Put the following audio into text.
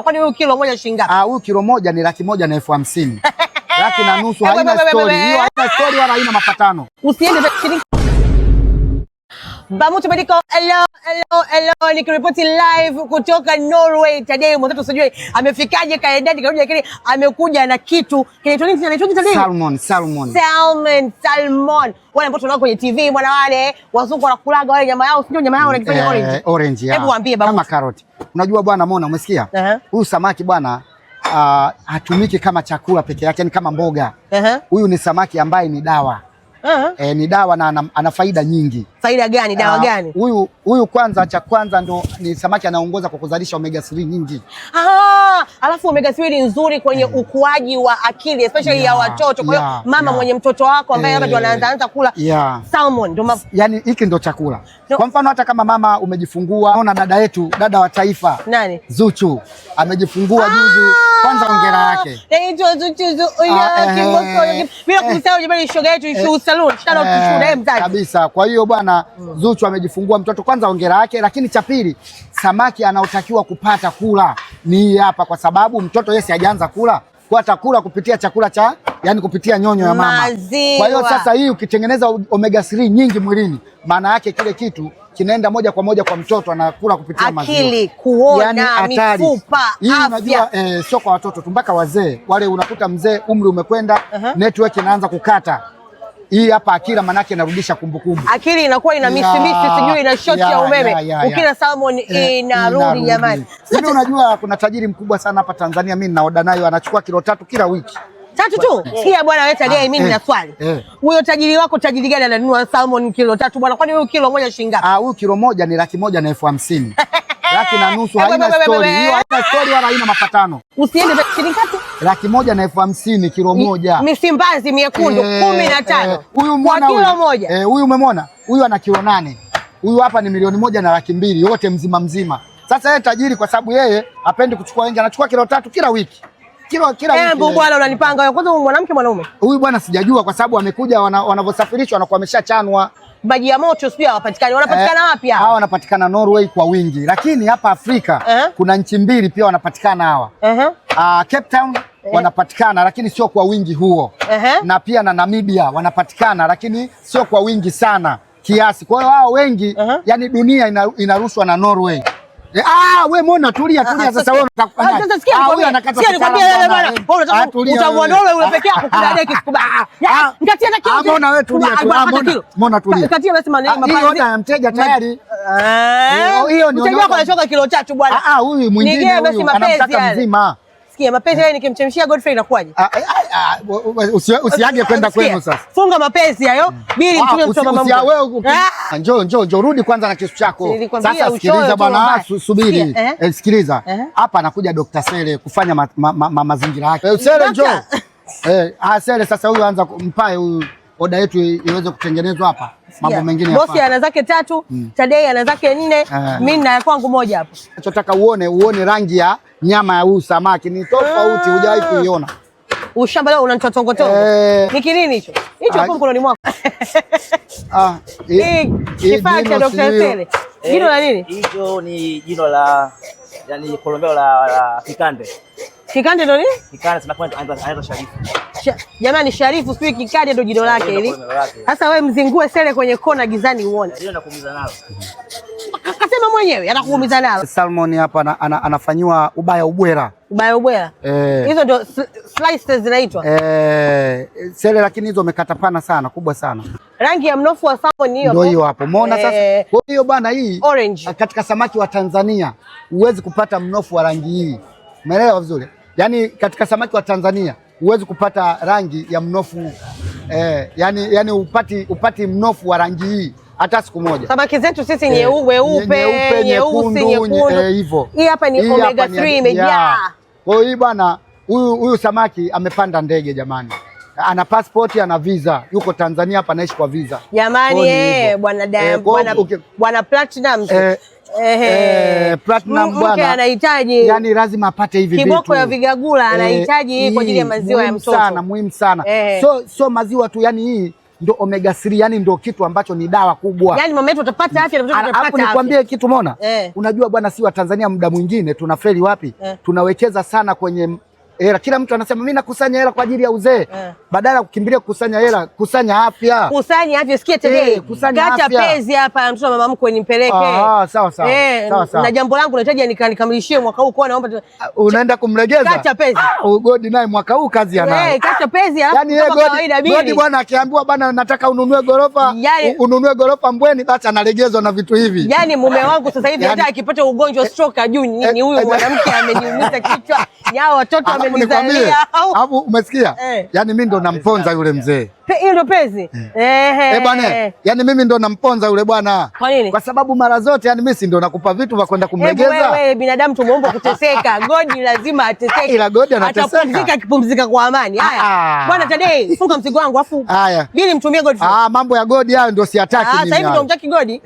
Kwani huyu kilo moja shilingi ngapi? Huyu kilo moja ni 150,000. 1,50,000 haina story. Hiyo haina story wala haina mapatano. Usiende shilingi Bamutu Medical, hello, nikiripoti live kutoka Norway. Today mtoto sijui amefikaje kaendani karudi, lakini amekuja na kitu kinaitwa salmon. Wale ambao tunao kwenye TV bwana, wale wazungu wanakulaga wale nyama yao, sio nyama yao wanakifanya orange. Hebu waambie Bamutu. Kama carrot. Unajua bwana, umeona, umesikia? Huyu samaki bwana hatumiki kama chakula peke yake, ni kama mboga. Huyu ni samaki ambaye ni dawa. Ni dawa na ana faida nyingi. Faida gani? Dawa gani? Huyu cha kwanza ndo ni samaki anaongoza kwa kuzalisha omega 3 nyingi. Alafu omega 3 ni nzuri kwenye ukuaji wa akili, especially ya watoto. Kwa hiyo mama mwenye mtoto wako ambaye labda anaanza kula salmon ndo yani hiki ndo chakula. Kwa mfano hata kama mama umejifungua, naona dada wa taifa nani? Zuchu amejifungua juzi. Kwanza hongera yake. Bila kumsahau jamani shoga yetu salon, kabisa. Kwa hiyo bwana Zuchu amejifungua mtoto, kwanza hongera yake. Lakini cha pili, samaki anaotakiwa kupata kula ni hapa, kwa sababu mtoto yesi hajaanza kula, kwa atakula kupitia chakula yani kupitia nyonyo ya mama. Kwa hiyo sasa hii ukitengeneza omega 3 nyingi mwilini, maana yake kile kitu kinaenda moja kwa moja kwa mtoto, anakula kupitia maziwa. Akili, kuona, mifupa, afya. Unajua sio kwa watoto tu, mpaka wazee. Wale unakuta mzee umri umekwenda, network inaanza kukata. Hii hapa akila manake inarudisha kumbukumbu. Akili inakuwa ina misimisi, sijui ina shoti ya umeme. Ukila salmon inarudi jamani. Sasa unajua kuna tajiri mkubwa sana hapa Tanzania, mimi ninaoda nayo, anachukua kilo 3 kila wiki. 3 tu? Sikia bwana wewe Tadei, mimi nina swali. Huyo tajiri wako tajiri gani ananunua salmon kilo 3 bwana? Kwani huyo kilo moja shilingi ngapi? Huyo kilo moja ni 150,000. 150,000 haina story. Hiyo haina story wala haina mapatano. Usiende shilingi ngapi? 150,000 kilo moja. Misimbazi miekundu 15. Huyu mwana kilo moja. Huyu umemwona? Huyu ana kilo 8. Huyu hapa ni 1,1,200,000 yote mzima. Sasa yeye tajiri kwa sababu yeye hapendi kuchukua wengi, anachukua kilo 3 kila wiki. Kila wiki. Bwana unanipanga wewe. Kwanza mwanamke mwanaume? Huyu bwana sijajua, kwa sababu amekuja wanavyosafirishwa wanakuwa wameshachanwa. Maji ya moto sio hawapatikani. Wanapatikana wapi hao? Hawa wanapatikana Norway kwa wingi. Lakini hapa Afrika kuna nchi mbili pia wanapatikana hawa. Cape Town wanapatikana lakini sio kwa wingi huo. Na pia na Namibia wanapatikana lakini sio kwa wingi sana kiasi. Kwa hiyo hao wengi yani dunia inarushwa na Norway. We mbona tulia sasa wewe unataka sasa sikia nikwambia wewe bwana. Utamuona Norway ule peke yako kila dakika sikubali. Ngatia na kile. Mbona wewe tulia tu. Mbona tulia. Ngatia basi maneno hiyo oda ya mteja tayari. Hiyo ni mteja wako anashoka kilo 3 bwana. Huyu mwingine huyu anamtaka mzima. Sikia mapenzi wewe nikimchemshia Godfrey inakuwaje? Usiage kwenda kwenu sasa. Funga mapenzi hayo. Bili mtume mtoma mama. Njoo rudi kwanza na kisu chako. Sasa sikiliza bwana, subiri. Sikiliza. Hapa anakuja Dr. Sele kufanya mazingira yake. Sele njoo. Sele sasa huyu anza mpae huyu oda yetu iweze kutengenezwa hapa. Mambo mengine hapa. Bosi ana zake 3, Tadei ana zake 4, mimi na kwangu moja hapo. Nachotaka uone rangi ya nyama ya huyu samaki ni tofauti, hujawahi kuiona. Ushamba leo unanitotongotongo. Niki nini hicho? Hicho hapo mkononi mwako. Kifaa cha Dr. Sele. Jino la nini? Hicho ni jino la yani kolombeo la kikande. Kikande ndo nini? Kikande tunakwenda anaitwa Sharifu. Jamani Sharifu sio kikande ndo jino lake hili. Sasa wewe mzingue Sele kwenye kona gizani uone. Ndio nakuumiza nalo. Akasema mwenyewe anakuumiza nalo. Salmon hapa anafanywa ubaya ubwela. Ubaya ubwela. Hizo ndio slices zinaitwa. Sele lakini hizo umekata pana sana, kubwa sana. Rangi ya mnofu wa salmon hiyo. Ndio hiyo hapo. Umeona sasa? Kwa hiyo bwana hii orange. Katika samaki wa Tanzania huwezi kupata mnofu wa rangi hii. Umeelewa vizuri? Yaani katika samaki wa Tanzania huwezi kupata rangi ya mnofu yani upati mnofu wa rangi hii hata siku moja. Samaki zetu sisi nyeupe, nyeusi, nyekundu. Hivyo. Hii hapa ni omega 3 imejaa. Kwa hiyo bwana huyu samaki amepanda ndege jamani. Ana passport, ana visa. Yuko Tanzania hapa anaishi kwa visa. Jamani bwana Platinum. Platinum bwana anahitaji yani lazima apate hivi vitu. Kiboko ya vigagula anahitaji kwa ajili ya maziwa ya mtoto. Muhimu sana. So maziwa tu yani hii ndo omega 3, yani ndo kitu ambacho ni dawa kubwa. Yani mama yetu utapata afya na mtoto utapata afya. Nikwambie kitu Mona, unajua bwana, si wa Tanzania muda mwingine tunafeli wapi? Tunawekeza sana kwenye hela. Kila mtu anasema mimi nakusanya hela kwa ajili ya uzee. Badala ya kukimbilia kukusanya hela, kusanya afya. Kusanya afya, sikia Tedei. Kata pezi hapa mtoto wa mama mkwe nimpeleke. Sawa. Na jambo langu nahitaji nikamilishie mwaka huu, kwa naomba unaenda kumlegeza. Kata pezi. Godi naye mwaka huu kazi anayo. Kata pezi yani Godi bwana akiambiwa bwana nataka ununue gorofa, ununue gorofa Mbweni, basi analegezwa na vitu hivi. Yani mume wangu sasa hivi hata akipata ugonjwa stroke ajui ni huyu mwanamke ameniumiza kichwa. Nyao watoto amenizalia. Hapo umesikia? Yani mimi ndo namponza yule mzee. Hiyo ndo pezi. Bwana, yani mimi ndo namponza yule bwana. Kwa nini? Kwa sababu mara zote yani mimi si ndo nakupa vitu vya kwenda kumlegeza. Wewe binadamu tumeumbwa kuteseka. Godi lazima ateseke. Ila Godi anateseka. Atapumzika, akipumzika kwa amani. Haya. Bwana Tadei, funga mzigo wangu afu. Haya. Bili mtumie Godi. Mambo ya Godi hayo ndio siataki mimi. Sasa hivi ndo mtaki Godi?